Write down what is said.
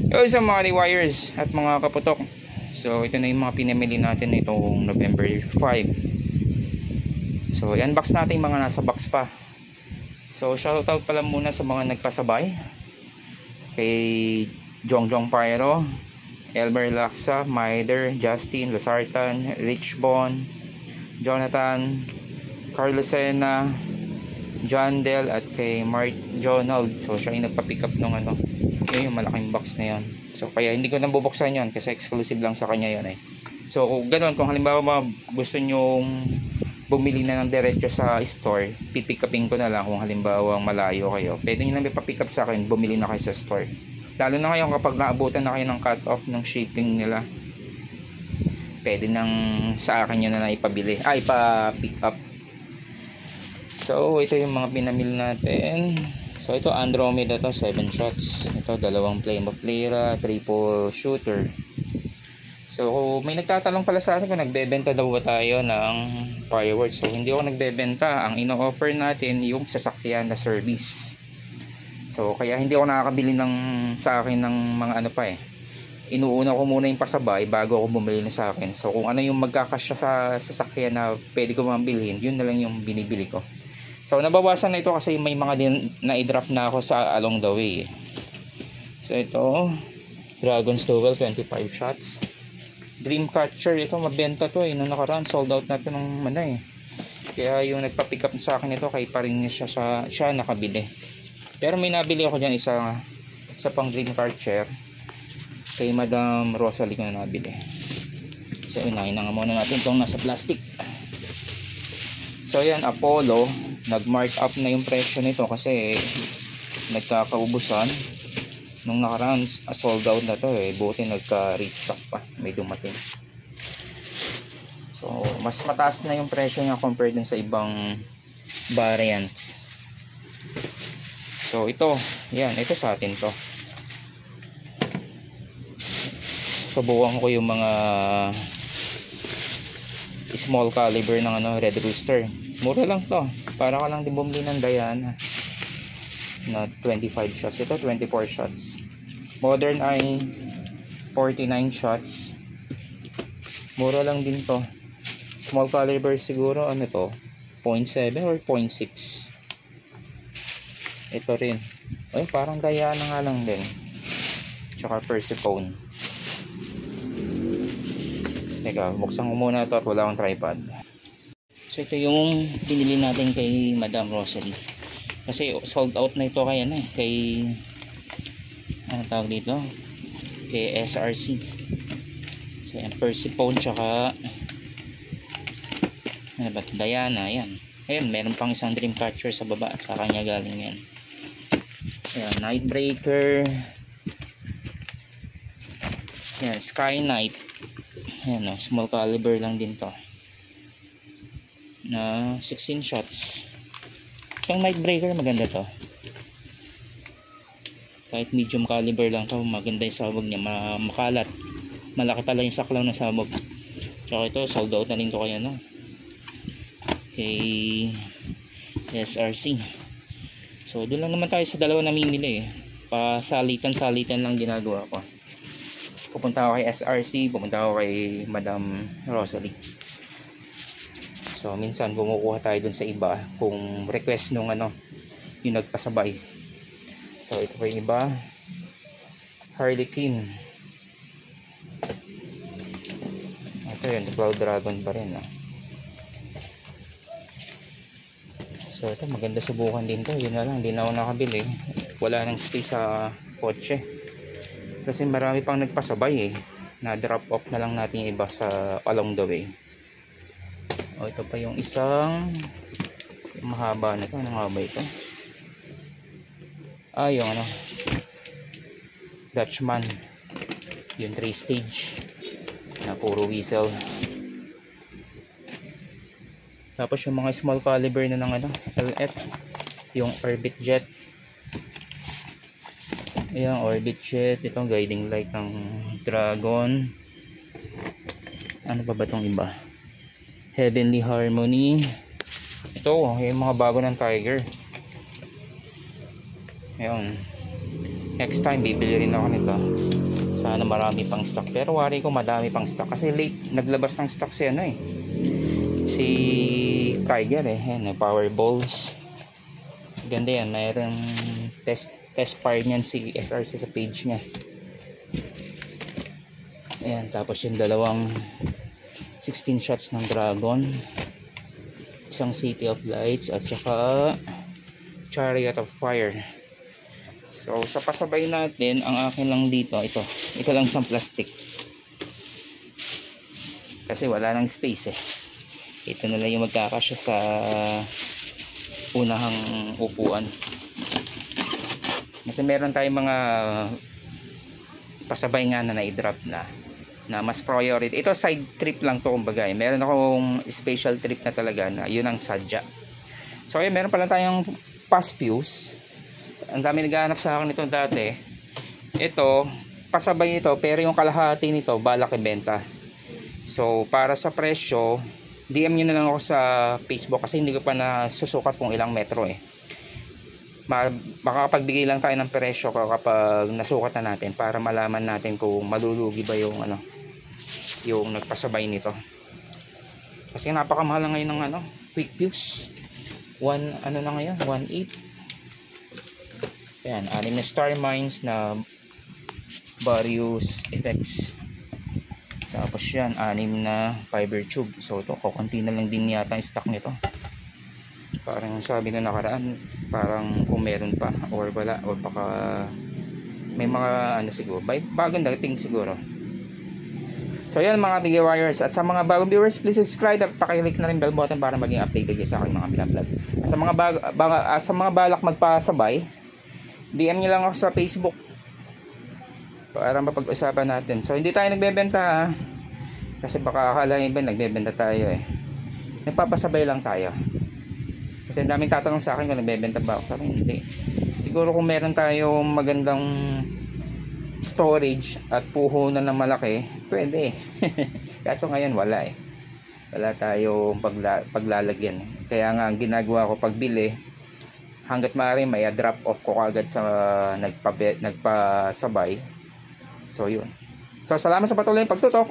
Yo sa mga rewires at mga kaputok. So ito na yung mga pinamili natin itong November 5. So i-unbox natin yung mga nasa box pa. So shoutout pala muna sa mga nagpasabay. Kay Jongjong Pyro, Elmer Laksa, Maider, Justin, Lasartan, Rich Bon, Jonathan, Carlos Sena, John Del at kay Mark Jonald. So siya yung nagpa-pick up nung yun yung malaking box na yun. So kaya hindi ko nang bubuksan yun kasi exclusive lang sa kanya yun eh. So kung ganoon, kung halimbawa gusto nyong bumili na ng diretso sa store, pipick upin ko na lang. Kung halimbawa malayo kayo, pwede nyo na ipa-pick up sa akin, bumili na kayo sa store. Lalo na ngayon kapag naabutan na kayo ng cut off ng shipping nila, pwede nang sa akin nyo na lang ipabili, ipa-pick up. So ito yung mga pinamili natin. So ito Andromeda to, 7 shots. Ito dalawang flame of Lyra, triple shooter. So may nagtatanong pala sa akin kung nagbebenta daw ba tayo ng fireworks. So hindi ako nagbebenta. Ang ino-offer natin yung sasakyan na service. So kaya hindi ako nakakabili sa akin ng mga inuuna ko muna yung pasabay bago ako bumili na sa akin. So kung ano yung magkakasya sa sasakyan na pwede ko mambilhin, yun na lang yung binibili ko. So nabawasan na ito kasi may mga na-i-drop na ako sa along the way. So ito Dragon's Duel, 25 shots. Dreamcatcher, ito mabenta to nung nakaraan sold out na to ng kaya yung nagpa-pick up sa akin ito kay pa rin siya nakabili. Pero may nabili ako dyan isa pang Dreamcatcher kay Madam Rosalie ko na nabili. So unahin na nga muna natin itong nasa plastic. So yan, Apollo, nag-mark up na yung presyo nito kasi nagkakaubusan. Nung nakaraan sold out na to buti nagka-restock pa, may dumating. So mas mataas na yung presyo niya compared dun sa ibang variants. So ito sa atin to. Subukan ko yung mga small caliber ng Red Rooster. Mura lang to, para ka lang din bumili ng Diana na 25 shots. Ito 24 shots. Modern ay 49 shots. Mura lang din to. Small caliber siguro 0.7 or 0.6. Ito rin parang Diana nga lang din, tsaka Persephone. Teka, buksan ko muna ito at wala akong tripod. So ito yung binili natin kay Madam Rosalie kasi sold out na ito kay tawag dito, kay SRC. So yan, Persephone tsaka Diana. Ayan, meron pang isang Dreamcatcher sa baba, sa kanya galing yan. Ayan, Nightbreaker. Ayan, Sky Knight. Ayan small caliber lang din to na 16 shots. Itong Nightbreaker maganda to, kahit medium caliber lang to, maganda yung sabog niya, makalat, malaki pala yung saklaw na sabog. Tsaka ito sold out na rin ko kay SRC. So doon lang naman tayo sa dalawa na namimili pasalitan lang ginagawa ko. Pupunta ako kay SRC, pupunta ako kay Madam Rosalie. So minsan bumukuha tayo dun sa iba kung request nung yung nagpasabay. So ito pa yung iba, Harley Quinn. Ito yun, Cloud Dragon pa rin So ito maganda, subukan din to. Yun na lang, hindi na ako nakabili, wala nang space sa kotse kasi marami pang nagpasabay na drop off na lang natin yung iba sa along the way. Ito pa yung isang mahaba na ito. Anong haba ito? Yung Dutchman, yung 3 stage na puro whistle. Tapos yung mga small caliber na ng LF, yung Orbit Jet. Ayan, Orbit Jet. Itong guiding light ng Dragon. Ano pa ba itong iba? Heavenly Harmony. Ito yung mga bago ng Tiger. Ayun, next time bibili rin ako nito. Sana marami pang stock, pero wari ko madami pang stock kasi late naglabas ng stock si ano eh, si Tiger eh. Yan, power balls. Ganda yan, mayroong test fire niyan si SRC sa page niya. Ayan, tapos yung dalawang 16 shots ng Dragon, isang City of Lights at saka Chariot of Fire. So sa pasabay natin, ang akin lang dito, ito lang isang plastic kasi wala nang space eh. Ito na lang yung magkakasya sa unahang upuan kasi meron tayong mga pasabay nga na na-drop na mas priority. Ito side trip lang to kumbaga eh. Meron akong special trip na talaga na yun ang sadya. So ayun, meron pala tayong pass fuse. Ang dami naghahanap sa akin nito dati. Ito pasabay ito, pero yung kalahati nito balak ibenta. So para sa presyo, DM nyo na lang ako sa Facebook kasi hindi ko pa nasusukat kung ilang metro eh. Makakapagbigay lang tayo ng presyo kapag nasukat na natin para malaman natin kung malulugi ba yung yung nagpasabay nito. Kasi napakamahal na ngayon ng quick fuse. Na ngayon, 1.8. Ayan, 6 na star mines na various effects. Tapos yan, 6 na fiber tube. So ito, kukunti na lang din yata ang stock nito. Parang sabi na nakaraan, parang kung meron pa or wala, or baka may mga siguro, bagong dating siguro. So yan mga Tigi Warriors, at sa mga bagong viewers, please subscribe at pakiclick na rin bell button para maging updated kayo sa aking mga binablog. At sa mga balak magpasabay, DM nyo lang ako sa Facebook para mapag-usapan natin. So hindi tayo nagbebenta kasi baka akalain ba nagbebenta tayo eh. Nagpapasabay lang tayo. Kasi daming tatanong sa akin kung nagbebenta ba ako. Sabi hindi. Siguro kung meron tayong magandang storage at puhunan na malaki, pwede. Kaso ngayon wala eh. Wala tayong paglalagyan. Kaya nga ang ginagawa ko pagbili, hanggat maaari may drop off ko agad sa nagpasabay. So yun. So salamat sa patuloy pagtutok.